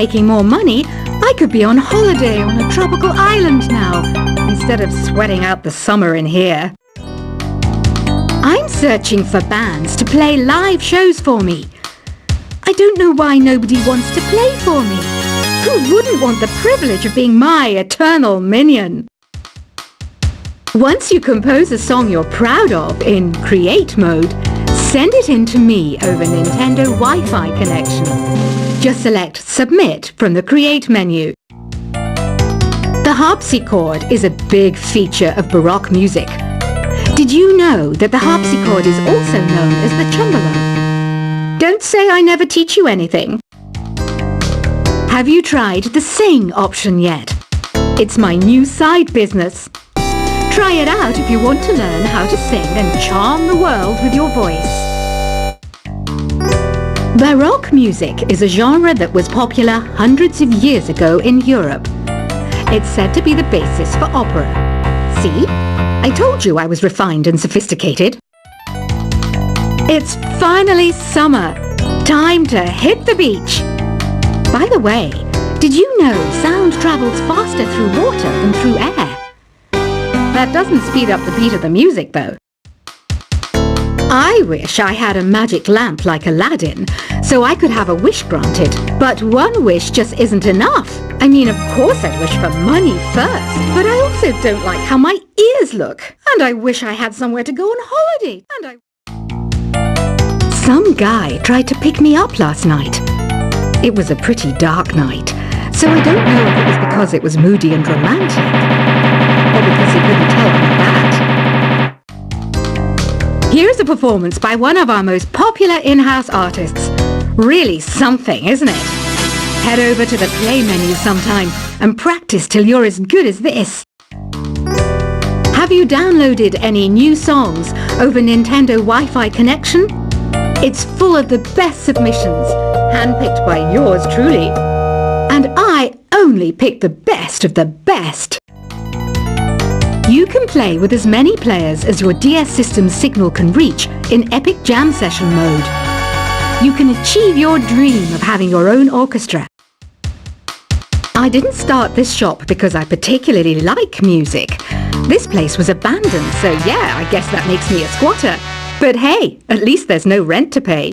Making more money, I could be on holiday on a tropical island now, instead of sweating out the summer in here. I'm searching for bands to play live shows for me. I don't know why nobody wants to play for me. Who wouldn't want the privilege of being my eternal minion? Once you compose a song you're proud of in Create mode, send it in to me over Nintendo Wi-Fi connection. Just select Submit from the Create menu. The harpsichord is a big feature of Baroque music. Did you know that the harpsichord is also known as the cembalo? Don't say I never teach you anything. Have you tried the Sing option yet? It's my new side business. Try it out if you want to learn how to sing and charm the world with your voice. Baroque music is a genre that was popular hundreds of years ago in Europe. It's said to be the basis for opera. See? I told you I was refined and sophisticated. It's finally summer. Time to hit the beach. By the way, did you know sound travels faster through water than through air? That doesn't speed up the beat of the music, though. I wish I had a magic lamp like Aladdin, so I could have a wish granted. But one wish just isn't enough. I mean, of course I'd wish for money first, but I also don't like how my ears look. And I wish I had somewhere to go on holiday. Some guy tried to pick me up last night. It was a pretty dark night, so I don't know if it was because it was moody and romantic, or because he couldn't tell I'm a bat. Here's a performance by one of our most popular in-house artists. Really something, isn't it? Head over to the play menu sometime and practice till you're as good as this. Have you downloaded any new songs over Nintendo Wi-Fi connection? It's full of the best submissions, handpicked by yours truly. And I only pick the best of the best. You can play with as many players as your DS system's signal can reach in Epic Jam Session mode. You can achieve your dream of having your own orchestra. I didn't start this shop because I particularly like music. This place was abandoned, so yeah, I guess that makes me a squatter. But hey, at least there's no rent to pay.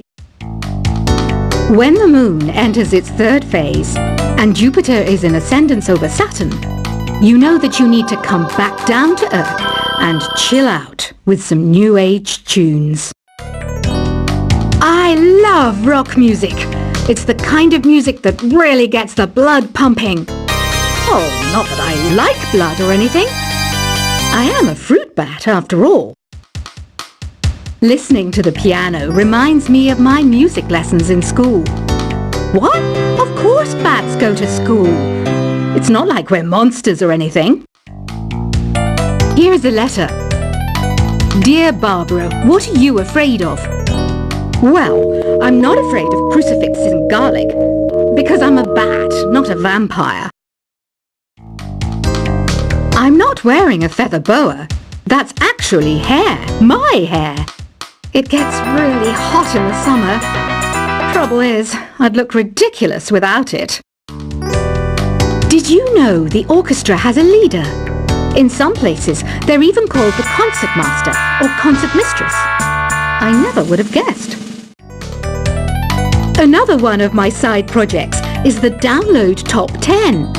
When the moon enters its third phase and Jupiter is in ascendance over Saturn, you know that you need to come back down to Earth and chill out with some new age tunes. I love rock music. It's the kind of music that really gets the blood pumping. Oh, not that I like blood or anything. I am a fruit bat after all. Listening to the piano reminds me of my music lessons in school. What? Of course bats go to school. It's not like we're monsters or anything. Here's a letter. Dear Barbara, what are you afraid of? Well, I'm not afraid of crucifixes and garlic, because I'm a bat, not a vampire. I'm not wearing a feather boa. That's actually hair, my hair. It gets really hot in the summer. Trouble is, I'd look ridiculous without it. Did you know the orchestra has a leader? In some places, they're even called the concert master or concert mistress. I never would have guessed. Another one of my side projects is the Download Top 10.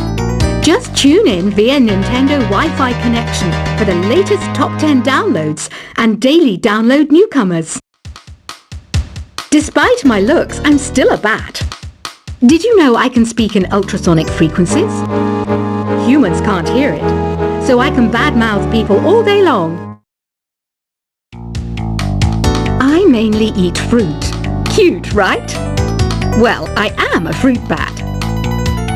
Just tune in via Nintendo Wi-Fi connection for the latest top 10 downloads and daily download newcomers. Despite my looks, I'm still a bat. Did you know I can speak in ultrasonic frequencies? Humans can't hear it, so I can badmouth people all day long. I mainly eat fruit. Cute, right? Well, I am a fruit bat.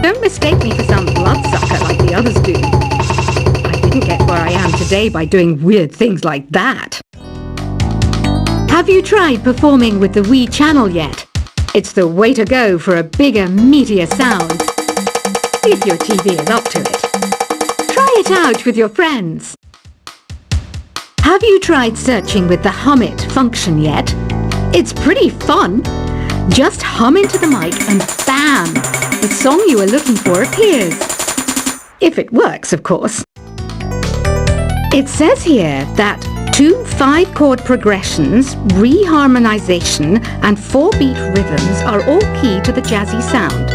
Don't mistake me for some bloodsucker like the others do. I didn't get where I am today by doing weird things like that. Have you tried performing with the Wii channel yet? It's the way to go for a bigger, meatier sound. If your TV is up to it. Try it out with your friends. Have you tried searching with the Hum It function yet? It's pretty fun. Just hum into the mic and bam! the song you are looking for appears. If it works, of course. It says here that 2 5-chord progressions, reharmonization, and 4-beat rhythms are all key to the jazzy sound.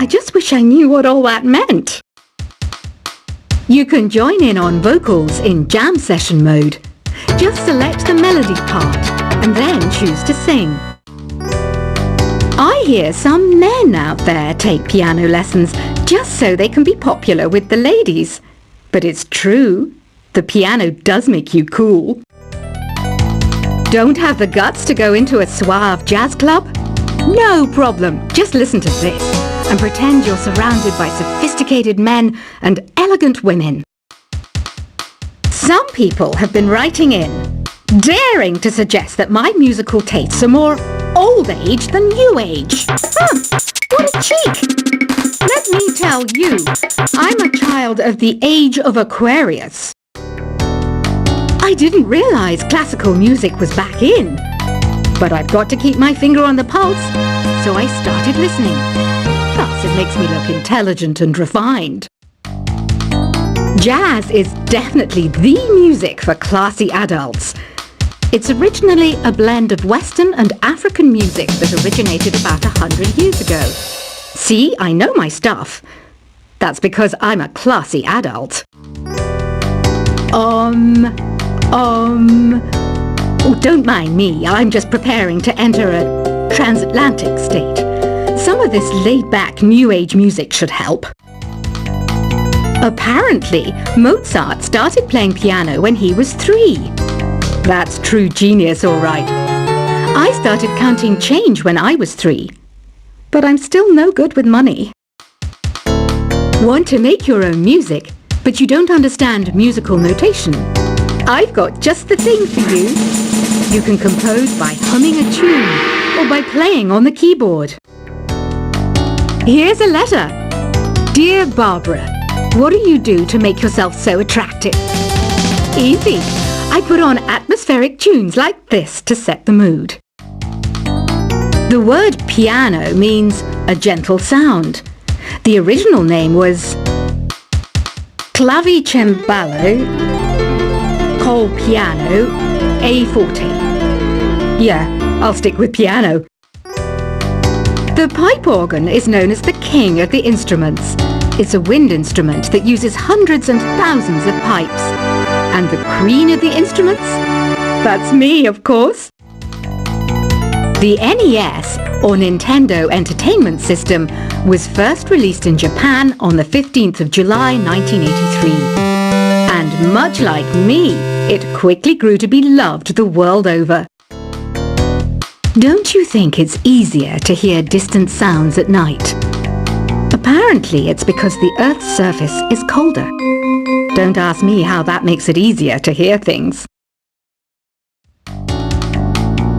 I just wish I knew what all that meant. You can join in on vocals in jam session mode. Just select the melody part and then choose to sing. I hear some men out there take piano lessons just so they can be popular with the ladies. But it's true, the piano does make you cool. Don't have the guts to go into a suave jazz club? No problem, just listen to this and pretend you're surrounded by sophisticated men and elegant women. Some people have been writing in, daring to suggest that my musical tastes are more old age than new age. What a cheek! Let me tell you, I'm a child of the age of Aquarius. I didn't realize classical music was back in, but I've got to keep my finger on the pulse, so I started listening. Plus, it makes me look intelligent and refined. Jazz is definitely the music for classy adults. It's originally a blend of Western and African music that originated about 100 years ago. See, I know my stuff. That's because I'm a classy adult. Oh, don't mind me. I'm just preparing to enter a transatlantic state. Some of this laid-back New Age music should help. Apparently, Mozart started playing piano when he was 3. That's true genius, all right. I started counting change when I was 3. But I'm still no good with money. Want to make your own music, but you don't understand musical notation? I've got just the thing for you. You can compose by humming a tune or by playing on the keyboard. Here's a letter. Dear Barbara, what do you do to make yourself so attractive? Easy. I put on atmospheric tunes like this to set the mood. The word piano means a gentle sound. The original name was clavicembalo col piano A forte. Yeah, I'll stick with piano. The pipe organ is known as the king of the instruments. It's a wind instrument that uses hundreds and thousands of pipes. And the queen of the instruments? That's me, of course. The NES, or Nintendo Entertainment System, was first released in Japan on the 15th of July 1983. And much like me, it quickly grew to be loved the world over. Don't you think it's easier to hear distant sounds at night? Apparently, it's because the Earth's surface is colder. Don't ask me how that makes it easier to hear things.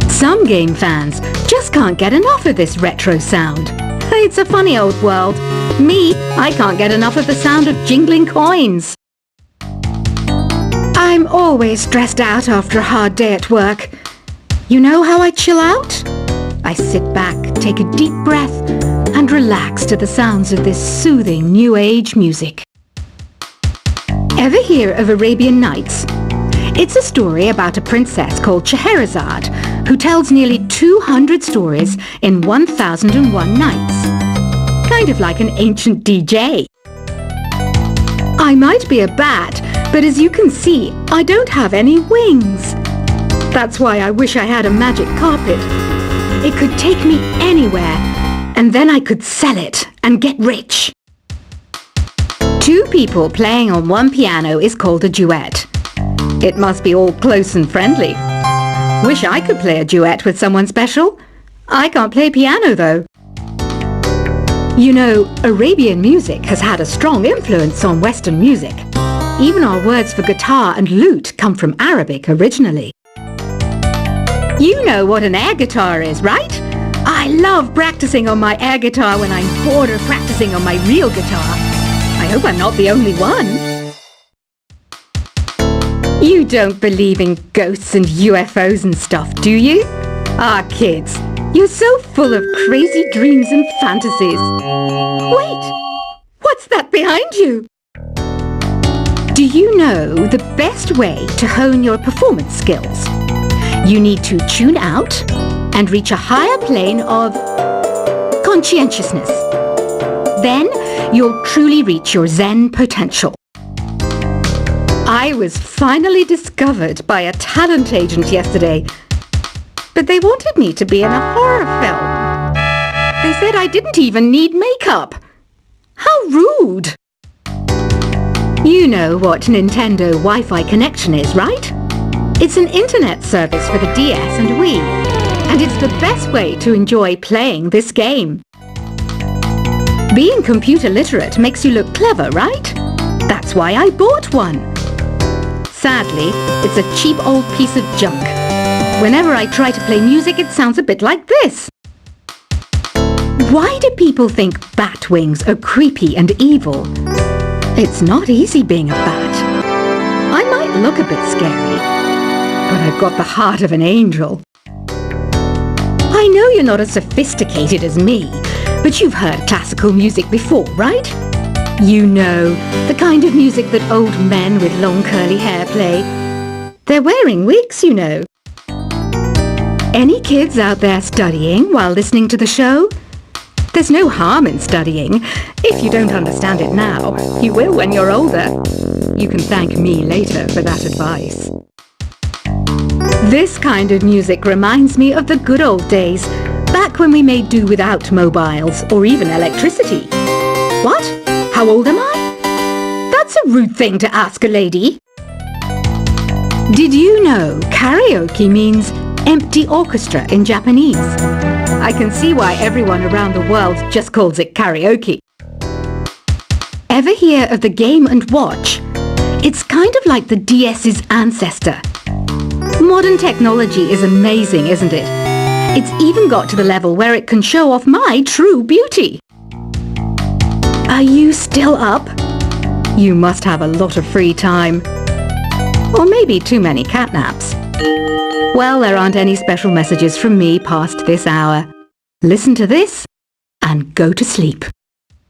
Some game fans just can't get enough of this retro sound. It's a funny old world. Me, I can't get enough of the sound of jingling coins. I'm always stressed out after a hard day at work. You know how I chill out? I sit back, take a deep breath, and relax to the sounds of this soothing New Age music. Ever hear of Arabian Nights? It's a story about a princess called Scheherazade who tells nearly 200 stories in 1001 nights. Kind of like an ancient DJ. I might be a bat, but as you can see, I don't have any wings. That's why I wish I had a magic carpet. It could take me anywhere, and then I could sell it and get rich. 2 people playing on one piano is called a duet. It must be all close and friendly. Wish I could play a duet with someone special. I can't play piano though. You know, Arabian music has had a strong influence on Western music. Even our words for guitar and lute come from Arabic originally. You know what an air guitar is, right? I love practicing on my air guitar when I'm bored of practicing on my real guitar. I hope I'm not the only one. You don't believe in ghosts and UFOs and stuff, do you? Ah, kids, You're so full of crazy dreams and fantasies. Wait! What's that behind you? Do you know the best way to hone your performance skills? You need to tune out and reach a higher plane of conscientiousness. Then you'll truly reach your Zen potential. I was finally discovered by a talent agent yesterday, but they wanted me to be in a horror film. They said I didn't even need makeup. How rude! You know what Nintendo Wi-Fi connection is, right? It's an internet service for the DS and Wii, and it's the best way to enjoy playing this game. Being computer literate makes you look clever, right? That's why I bought one. Sadly, it's a cheap old piece of junk. Whenever I try to play music, it sounds a bit like this. Why do people think bat wings are creepy and evil? It's not easy being a bat. I might look a bit scary, but I've got the heart of an angel. I know you're not as sophisticated as me, but you've heard classical music before, right? You know, the kind of music that old men with long curly hair play. They're wearing wigs, you know. Any kids out there studying while listening to the show? There's no harm in studying. If you don't understand it now, you will when you're older. You can thank me later for that advice. This kind of music reminds me of the good old days, back when we made do without mobiles or even electricity. What? How old am I? That's a rude thing to ask a lady. Did you know karaoke means empty orchestra in Japanese? I can see why everyone around the world just calls it karaoke. Ever hear of the Game & Watch? It's kind of like the DS's ancestor. Modern technology is amazing, isn't it? It's even got to the level where it can show off my true beauty. Are you still up? You must have a lot of free time. Or maybe too many catnaps. Well, there aren't any special messages from me past this hour. Listen to this and go to sleep.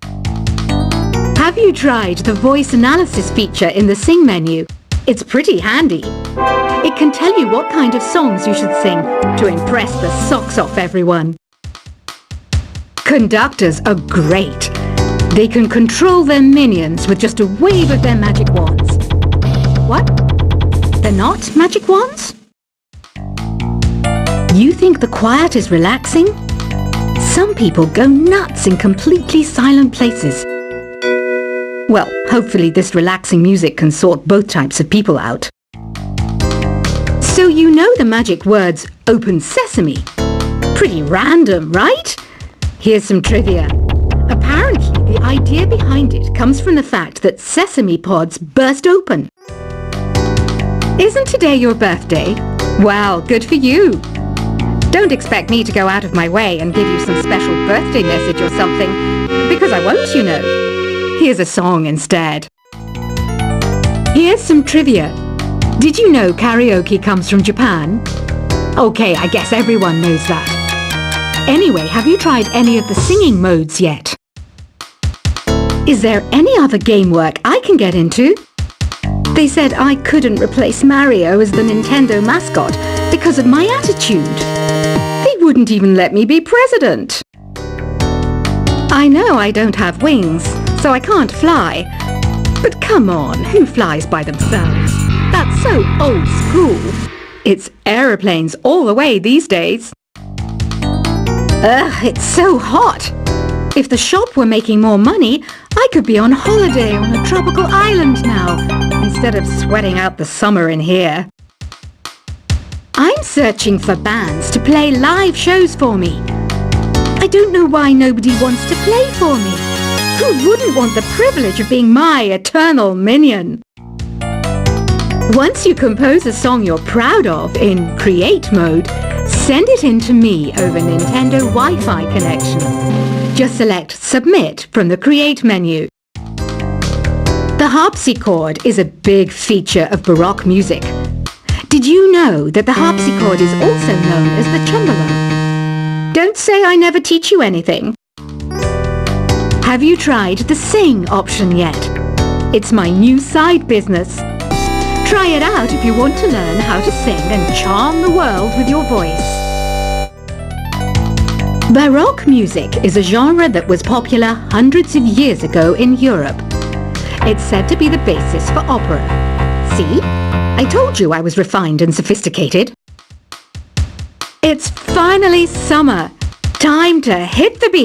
Have you tried the voice analysis feature in the Sing menu? It's pretty handy. It can tell you what kind of songs you should sing to impress the socks off everyone. Conductors are great. They can control their minions with just a wave of their magic wands. What? They're not magic wands? You think the quiet is relaxing? Some people go nuts in completely silent places. Well, hopefully this relaxing music can sort both types of people out. So you know the magic words "Open Sesame"? Pretty random, right? Here's some trivia. Apparently, the idea behind it comes from the fact that sesame pods burst open. Isn't today your birthday? Well, good for you. Don't expect me to go out of my way and give you some special birthday message or something, because I won't, you know. Here's a song instead. Here's some trivia. Did you know karaoke comes from Japan? Okay, I guess everyone knows that. Anyway, have you tried any of the singing modes yet? Is there any other game work I can get into? They said I couldn't replace Mario as the Nintendo mascot because of my attitude. They wouldn't even let me be president. I know I don't have wings, so I can't fly. But come on, who flies by themselves? That's so old school. It's aeroplanes all the way these days. Ugh, it's so hot. If the shop were making more money, I could be on holiday on a tropical island now, instead of sweating out the summer in here. I'm searching for bands to play live shows for me. I don't know why nobody wants to play for me. Who wouldn't want the privilege of being my eternal minion? Once you compose a song you're proud of in Create mode, send it in to me over Nintendo Wi-Fi connection. Just select Submit from the Create menu. The harpsichord is a big feature of Baroque music. Did you know that the harpsichord is also known as the tremolo? Don't say I never teach you anything. Have you tried the sing option yet? It's my new side business. Try it out if you want to learn how to sing and charm the world with your voice. Baroque music is a genre that was popular hundreds of years ago in Europe. It's said to be the basis for opera. See? I told you I was refined and sophisticated. It's finally summer. Time to hit the beach.